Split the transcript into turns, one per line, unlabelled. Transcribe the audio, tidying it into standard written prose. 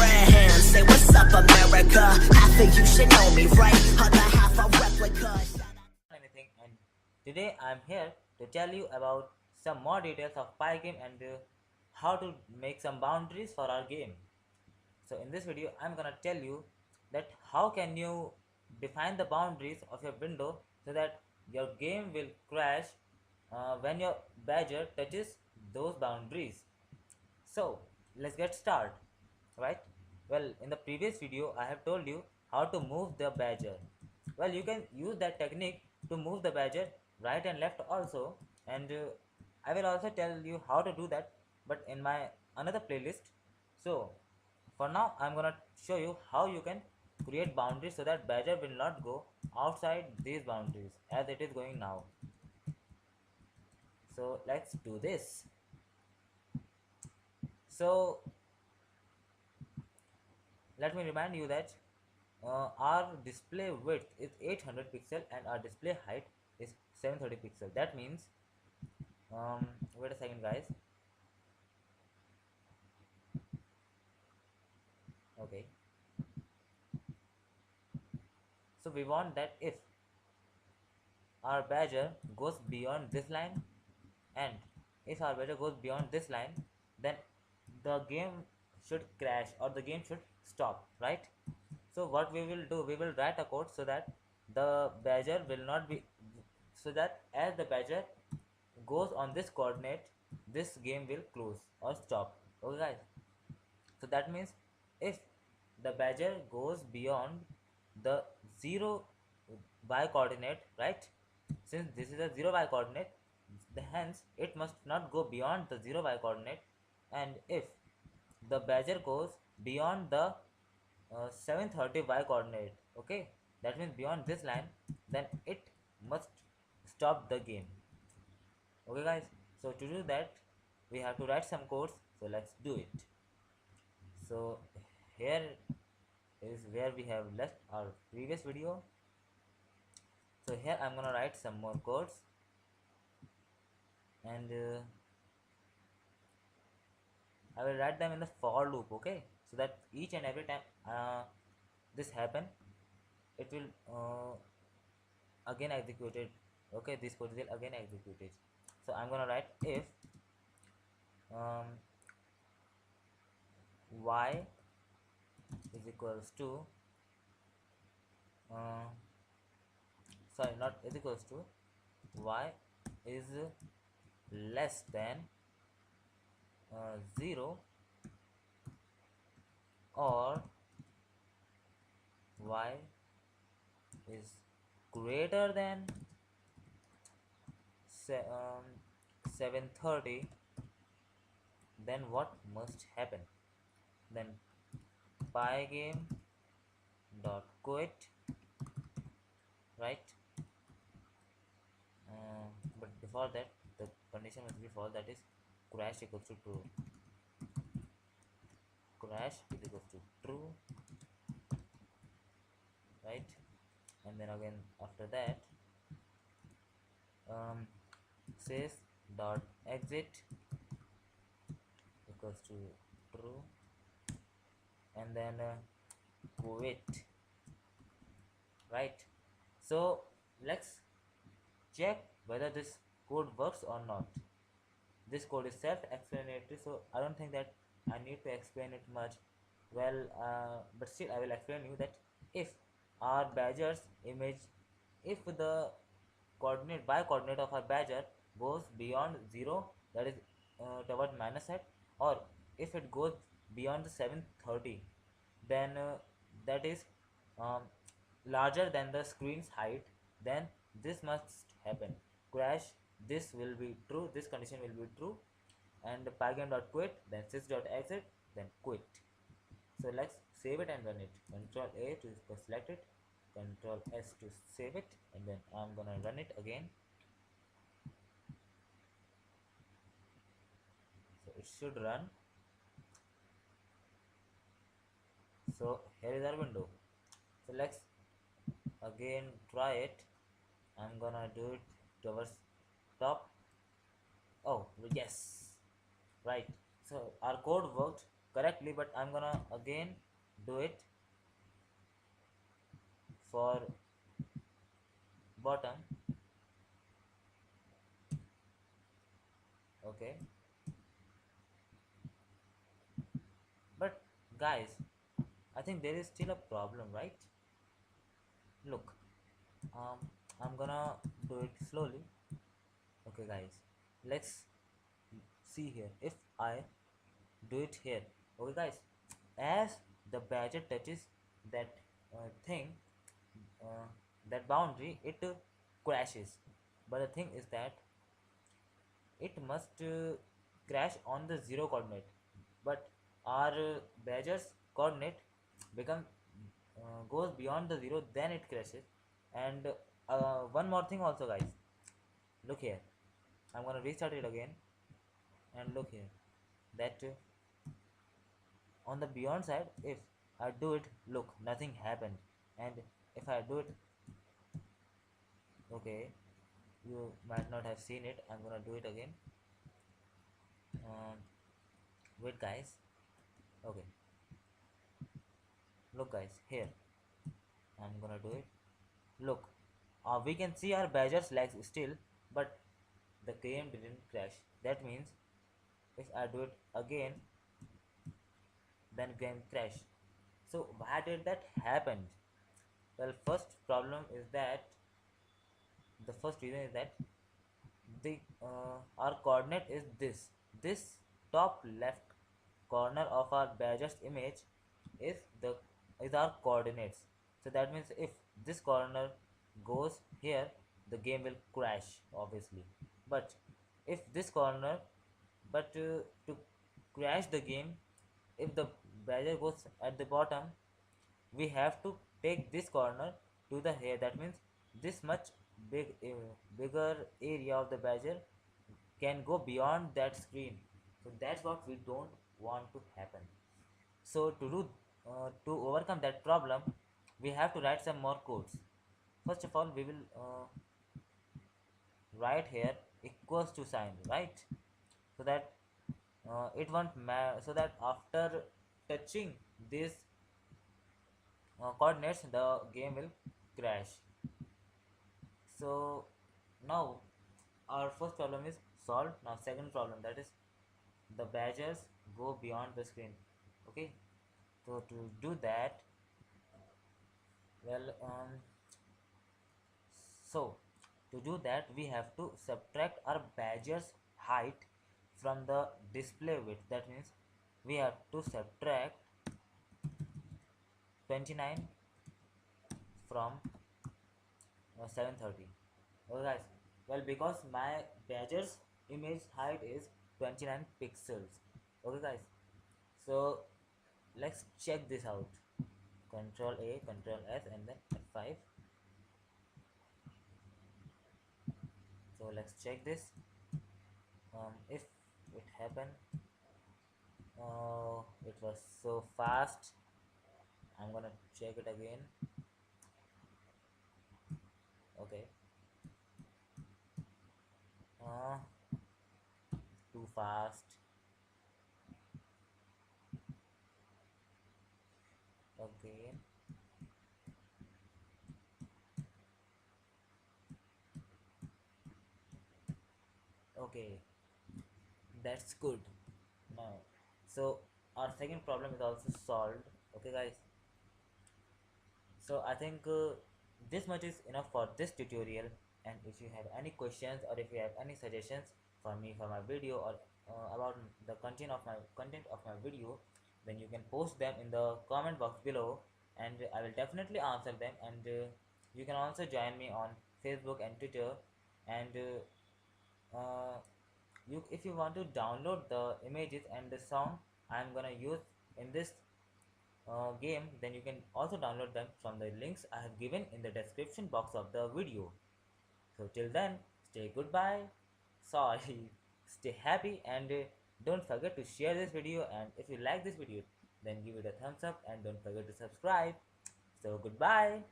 Abraham. Say what's up, America. Half of you should know me, right? Other half a replica.
Anything, and today I'm here to tell you about some more details of Pygame and how to make some boundaries for our game. So in this video I'm gonna tell you that how can you define the boundaries of your window so that your game will crash when your badger touches those boundaries. So let's get started, right? Well, in the previous video I have told you how to move the badger. Well, you can use that technique to move the badger right and left also, and I will also tell you how to do that, but in my another playlist. So for now I'm gonna show you how you can create boundaries so that badger will not go outside these boundaries as it is going now. So let's do this. So let me remind you that our display width is 800 pixel and our display height is 730 pixel. That means wait a second guys. Okay, so we want that if our badger goes beyond this line, and if our badger goes beyond this line, then the game should crash or the game should stop, right? So what we will do, we will write a code so that the badger will not be, so that as the badger goes on this coordinate, this game will close or stop. Okay guys, so that means if the badger goes beyond the 0 y coordinate, right? Since this is a 0 y coordinate, hence it must not go beyond the 0 y coordinate. And if the badger goes beyond the 730 y coordinate, okay, that means beyond this line, then it must stop the game. Okay guys, so to do that we have to write some codes, so let's do it. So here is where we have left our previous video. So here I'm gonna write some more codes, and I will write them in the for loop, okay, so that each and every time this happen, it will again executed. Okay, this code will again executed. So I'm gonna write if um, y is equals to uh, sorry, not is equals to, y is less than 0, or y is greater than 730, then what must happen? Then pygame dot quit, right? But before that the condition must be false, that is crash equals to true. Crash is equals to true, right? And then again after that says dot exit equals to true, and then quit, right? So let's check whether this code works or not. This code is self-explanatory, so I don't think that I need to explain it much. Well, but still I will explain you that if our badger's image, if the coordinate by coordinate of our badger goes beyond 0, that is toward minus side, or if it goes beyond the 730, then that is um, larger than the screen's height, then this must happen, crash. This will be true, this condition will be true, and pygame.quit, then sys.exit, then quit. So let's save it and run it. Control A to select it, Control S to save it, and then I'm gonna run it again. So it should run. So here is our window. So let's again try it. I'm gonna do it towards top. Oh yes, right. So our code worked correctly, but I'm gonna again do it for bottom. Okay, but guys, I think there is still a problem, right? Look, um, I'm gonna do it slowly. Okay, guys, let's see here. If I do it here, okay, guys, as the badger touches that thing, uh, that boundary, it crashes. But the thing is that it must crash on the zero coordinate, but our badger's coordinate become goes beyond the zero, then it crashes. And one more thing also, guys, look here. I'm gonna restart it again, and look here that on the beyond side, if I do it, look, nothing happened. And if I do it, okay, you might not have seen it. I'm gonna do it again. um, Wait, guys. Okay, look, guys, here I'm gonna do it. Look, we can see our badger's legs still, but the game didn't crash. That means if I do it again, then game crash. So why did that happen? Well, the first reason is that the our coordinate is this top left corner of our badger's image is the is our coordinates. So that means if this corner goes here, the game will crash, obviously. But if this corner, but to crash the game, if the badger goes at the bottom, we have to take this corner to the hair. That means this much bigger area of the badger can go beyond that screen. So that's what we don't want to happen. So to overcome that problem, we have to write some more codes. First of all, we will write here equals to sign, right? So that it won't so that after touching these coordinates, the game will crash. So now our first problem is solved. Now second problem, that is the badgers go beyond the screen. Okay, so to do that, well, so to do that, we have to subtract our badger's height from the display width. That means we have to subtract 29 from 730. Okay, guys, well, because my badger's image height is 29 pixels. Okay, guys, so let's check this out. Control A, Control S, and then F5. So let's check this. If it happened, oh, it was so fast. I'm gonna check it again. Okay, uh, too fast. Again. Okay, that's good. Now, so our second problem is also solved. Okay, guys, so I think this much is enough for this tutorial. And if you have any questions, or if you have any suggestions for me for my video, or about the content of my video, then you can post them in the comment box below, and I will definitely answer them. And you can also join me on Facebook and Twitter. And you if you want to download the images and the song I'm gonna use in this game, then you can also download them from the links I have given in the description box of the video. So till then, stay goodbye, sorry, stay happy, and don't forget to share this video. And if you like this video, then give it a thumbs up, and don't forget to subscribe. So goodbye.